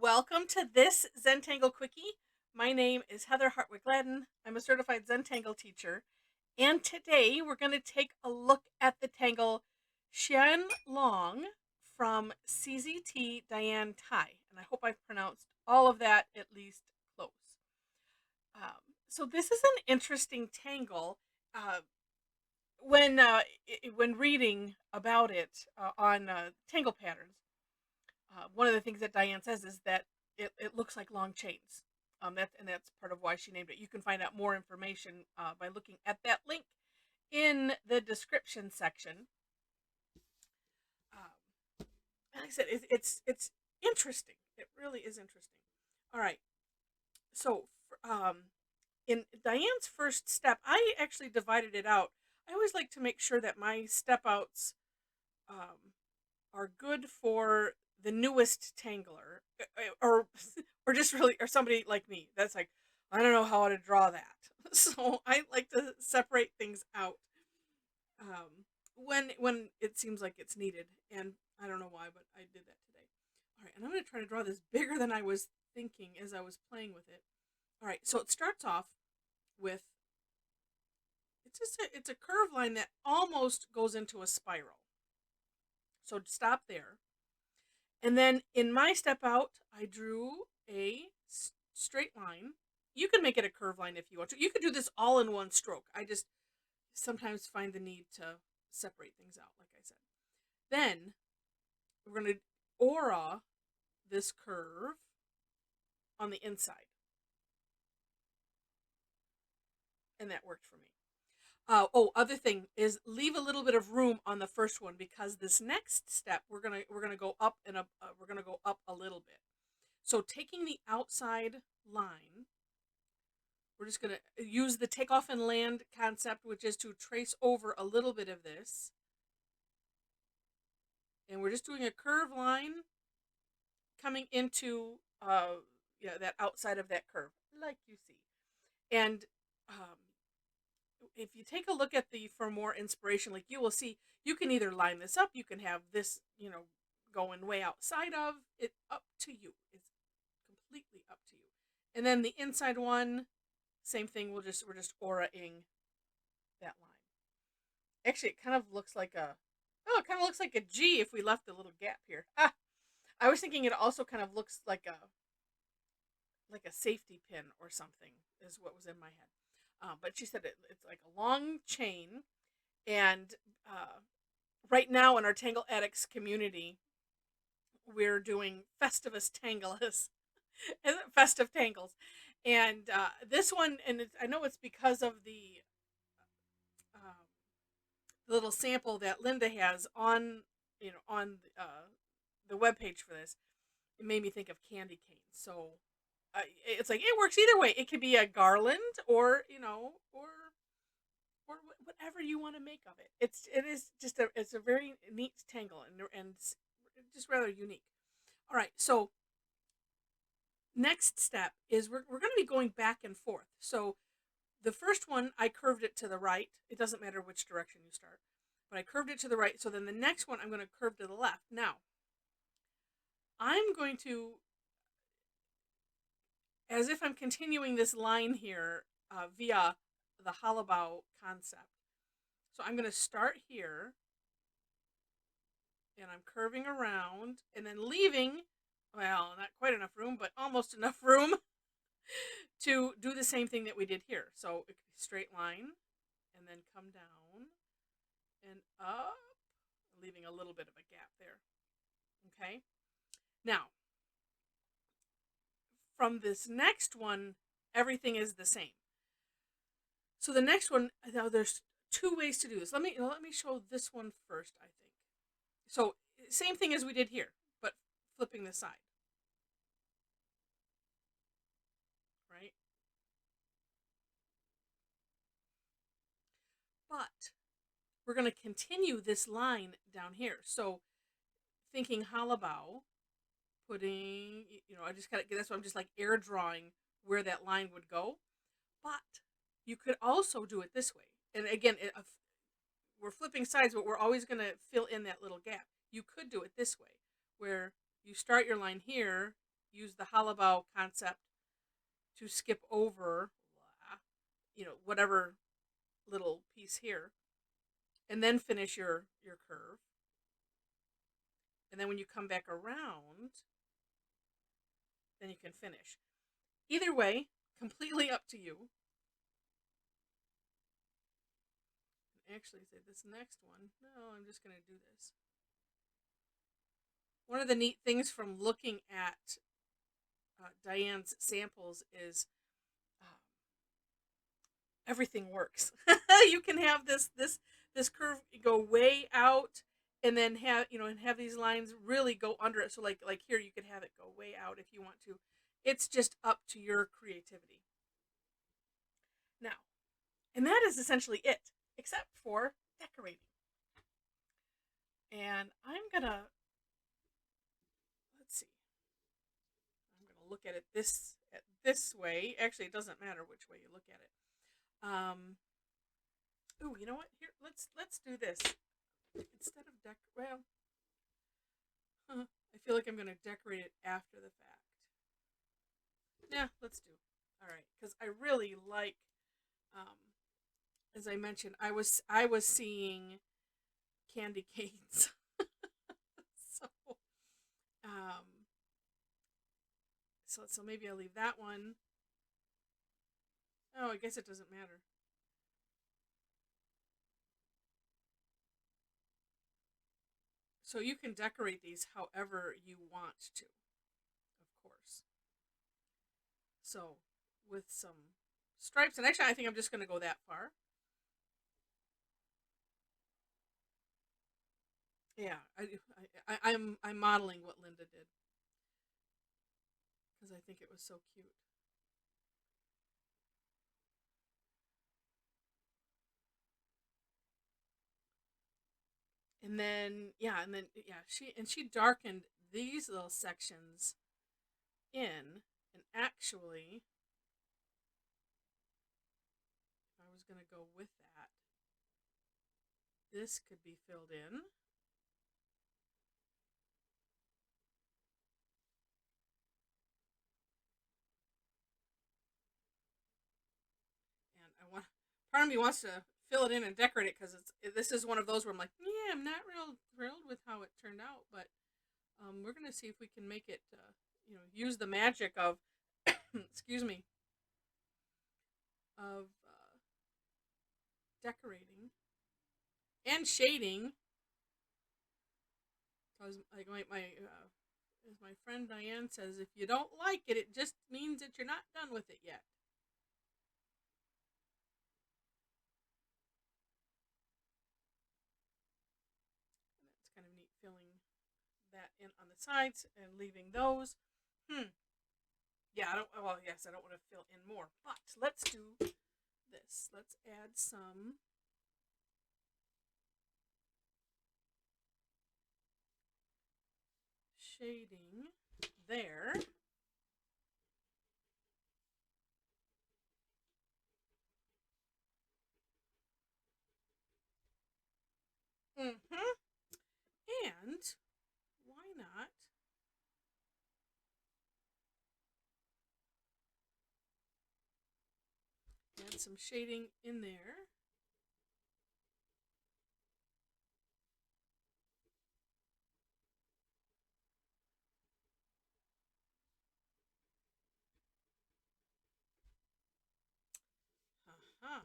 Welcome to this Zentangle Quickie. My name is Heather Hartwick Gladden. I'm a certified Zentangle teacher. And today we're going to take a look at the tangle Qian-long from CZT Diane Tai. And I hope I've pronounced all of that at least close. So this is an interesting tangle. Uh, when reading about it on tangle patterns, one of the things that Diane says is that it looks like long chains. That's part of why she named it. You can find out more information by looking at that link in the description section. Like I said, it's interesting. It really is interesting. All right. So in Diane's first step, I actually divided it out. I always like to make sure that my step outs um, are good for the newest tangler, or or just really, or somebody like me that's like, I don't know how to draw that. So I like to separate things out when it seems like it's needed, and I don't know why, but I did that today. All right, and I'm going to try to draw this bigger than I was thinking as I was playing with it. All right, so it starts off with it's a curved line that almost goes into a spiral. So stop there. And then in my step out, I drew a straight line. You can make it a curved line if you want to. You could do this all in one stroke. I just sometimes find the need to separate things out, like I said. Then we're going to aura this curve on the inside. And that worked for me. Other thing is leave a little bit of room on the first one, because this next step we're gonna go up and we're gonna go up a little bit. So taking the outside line, we're just gonna use the take off and land concept, which is to trace over a little bit of this, and we're just doing a curved line coming into that outside of that curve, like you see, and if you take a look at the for more inspiration, like you will see, you can either line this up, you can have this, going way outside of it, up to you. It's completely up to you. And then the inside one, same thing. We're just auraing that line. Actually, it kind of looks like it kind of looks like a G if we left a little gap here. I was thinking it also kind of looks like a safety pin or something is what was in my head. But she said it's like a long chain, and right now in our Tangle Addicts community, we're doing Festivus Tanglus, festive tangles, and this one, and I know it's because of the little sample that Linda has on the webpage for this. It made me think of candy canes. So it's like it works either way. It could be a garland, or or whatever you want to make of it. It is just it's a very neat tangle, and just rather unique. All right, so next step is we're going to be going back and forth. So the first one, I curved it to the right. It doesn't matter which direction you start, but I curved it to the right. So then the next one, I'm going to curve to the left. Now I'm going to, as if I'm continuing this line here via the hollow bow concept. So I'm going to start here, and I'm curving around, and then leaving, well, not quite enough room, but almost enough room to do the same thing that we did here. So it could be straight line, and then come down and up, leaving a little bit of a gap there. Okay. Now, from this next one, everything is the same. So the next one, now there's two ways to do this. Let me show this one first, I think. So same thing as we did here, but flipping the side. Right? But we're going to continue this line down here. So thinking hollow bow, putting, I just got to, that's why I'm just like air drawing where that line would go. But you could also do it this way. And again, we're flipping sides, but we're always going to fill in that little gap. You could do it this way, where you start your line here, use the hollow concept to skip over, whatever little piece here, and then finish your curve. And then when you come back around, then you can finish. Either way, completely up to you. Actually, say this next one. No, I'm just going to do this. One of the neat things from looking at Diane's samples is everything works. You can have this curve go way out, and then have these lines really go under it. So like here, you could have it go way out if you want to. It's just up to your creativity. Now, and that is essentially it, except for decorating. And I'm gonna let's see. I'm gonna look at it this way. Actually, it doesn't matter which way you look at it. Ooh, you know what? Here, let's do this instead of I feel like I'm gonna decorate it after the fact. Yeah, let's do. All right, because I really like. As I mentioned, I was seeing candy canes. so, um, so maybe I'll leave that one. Oh, I guess it doesn't matter. So you can decorate these however you want to, of course. So with some stripes, and actually I think I'm just going to go that far. Yeah, I'm modeling what Linda did because I think it was so cute. And then she darkened these little sections in, and actually if I was going to go with that, this could be filled in. And I want part of me wants to fill it in and decorate it because this is one of those where I'm like, yeah, I'm not real thrilled with how it turned out, but we're gonna see if we can make it, use the magic of, excuse me, of decorating and shading. Because like as my friend Diane says, if you don't like it, it just means that you're not done with it yet. And that's kind of neat, filling that in on the sides and leaving those. Yeah, I don't. Well, yes, I don't want to fill in more, but let's do this. Let's add some shading there. And why not add some shading in there? Uh-huh.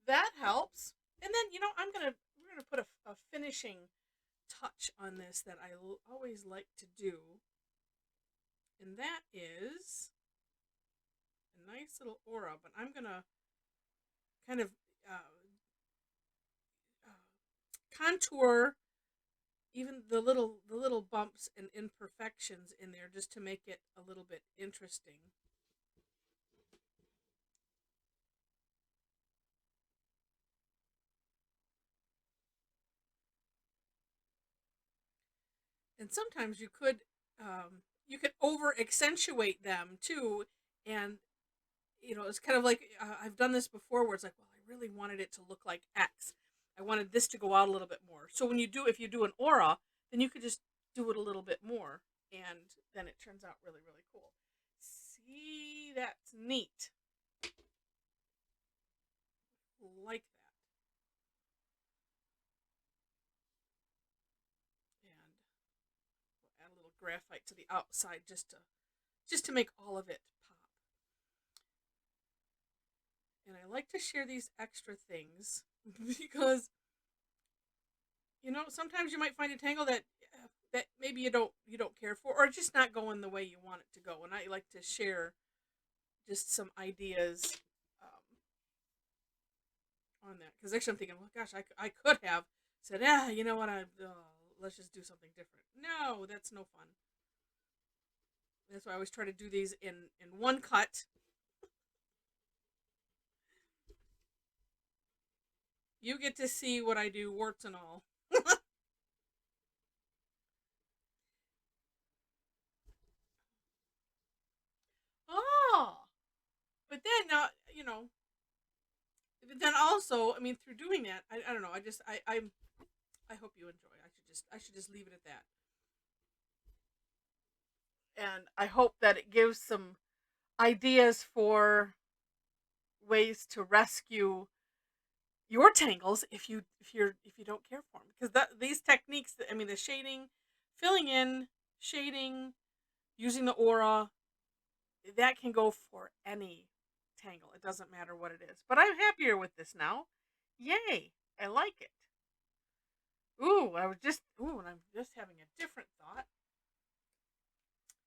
That helps. And then we're gonna put a finishing touch on this that I always like to do, and that is a nice little aura. But I'm gonna kind of contour even the little bumps and imperfections in there just to make it a little bit interesting. And sometimes you could over accentuate them too, and it's kind of like I've done this before where it's like, well, I really wanted it to look like X. I wanted this to go out a little bit more. So if you do an aura, then you could just do it a little bit more, and then it turns out really, really cool. See, that's neat. Like that. And we'll add a little graphite to the outside just to make all of it pop. And I like to share these extra things because sometimes you might find a tangle that maybe you don't care for, or it's just not going the way you want it to go. And I like to share just some ideas on that, because actually I'm thinking, well, gosh, I could have said, you know what, let's just do something different. No, that's no fun. That's why I always try to do these in one cut. You get to see what I do, warts and all. Oh, but then now But then also, I mean, through doing that, I don't know. I hope you enjoy. I should just leave it at that. And I hope that it gives some ideas for ways to rescue your tangles if you don't care for them, because these techniques, I mean, the shading, filling in, shading, using the aura, that can go for any tangle. It doesn't matter what it is. But I'm happier with this now. Yay! I like it. And I'm just having a different thought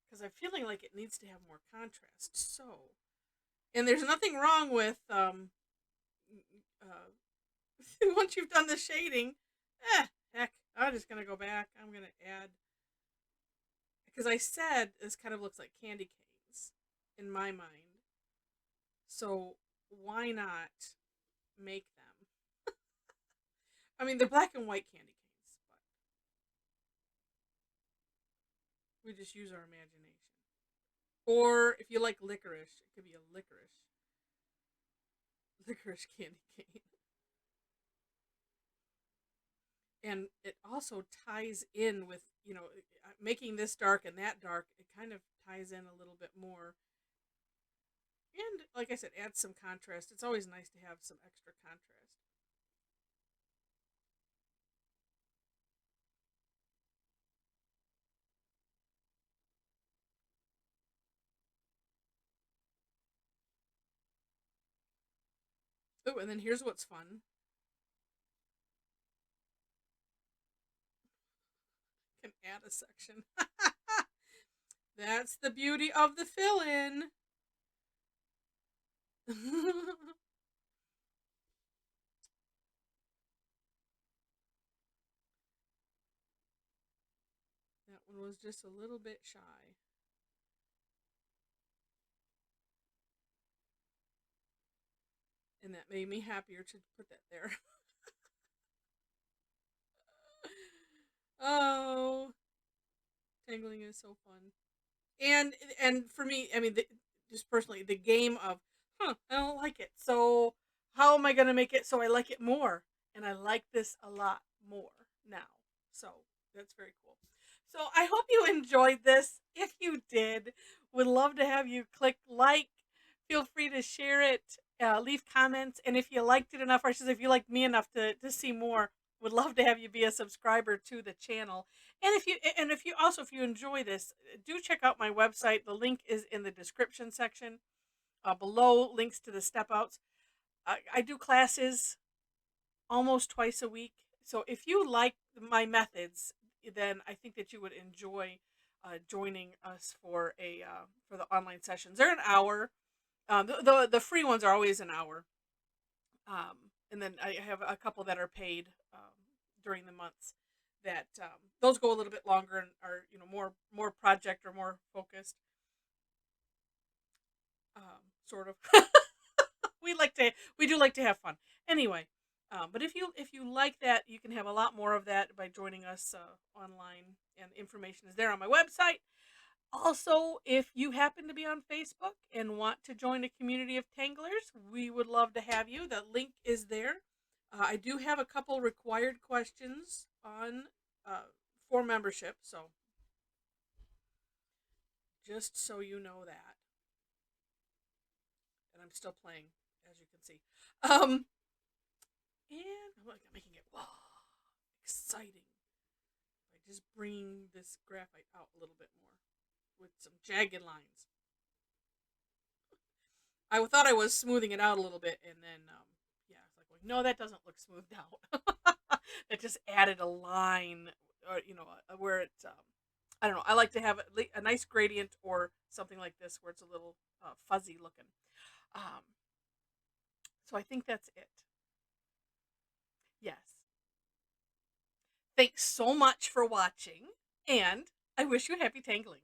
because I'm feeling like it needs to have more contrast. So, and there's nothing wrong with once you've done the shading, heck, I'm just gonna go back. I'm gonna add, because I said this kind of looks like candy canes in my mind. So why not make them? I mean, they're black and white candy canes, but we just use our imagination. Or if you like licorice, it could be a licorice candy cane. And it also ties in with, making this dark and that dark. It kind of ties in a little bit more. And like I said, adds some contrast. It's always nice to have some extra contrast. Oh, and then here's what's fun. Can add a section. That's the beauty of the fill-in. That one was just a little bit shy. And that made me happier to put that there. Oh, tangling is so fun. And for me, I mean, just personally, the game of, I don't like it. So how am I gonna make it so I like it more? And I like this a lot more now. So that's very cool. So I hope you enjoyed this. If you did, would love to have you click like. Feel free to share it, leave comments, and if you liked it enough, or if you liked me enough to see more, would love to have you be a subscriber to the channel. And if you enjoy this, do check out my website. The link is in the description section below. Links to the step outs. I do classes almost twice a week. So if you like my methods, then I think that you would enjoy joining us for the online sessions. They're an hour. The free ones are always an hour, and then I have a couple that are paid during the months. That those go a little bit longer and are more project or more focused, sort of. We do like to have fun anyway. But if you like that, you can have a lot more of that by joining us online, and the information is there on my website. Also, if you happen to be on Facebook and want to join a community of tanglers, we would love to have you. The link is there. I do have a couple required questions on for membership, so just so you know that. And I'm still playing, as you can see. And I'm making it exciting by just bringing this graphite out a little bit more with some jagged lines. I thought I was smoothing it out a little bit, and then yeah, I was like, no, that doesn't look smoothed out. It just added a line, or where it. I don't know. I like to have a nice gradient or something like this where it's a little fuzzy looking. Um, so I think that's it. Yes. Thanks so much for watching, and I wish you happy tangling.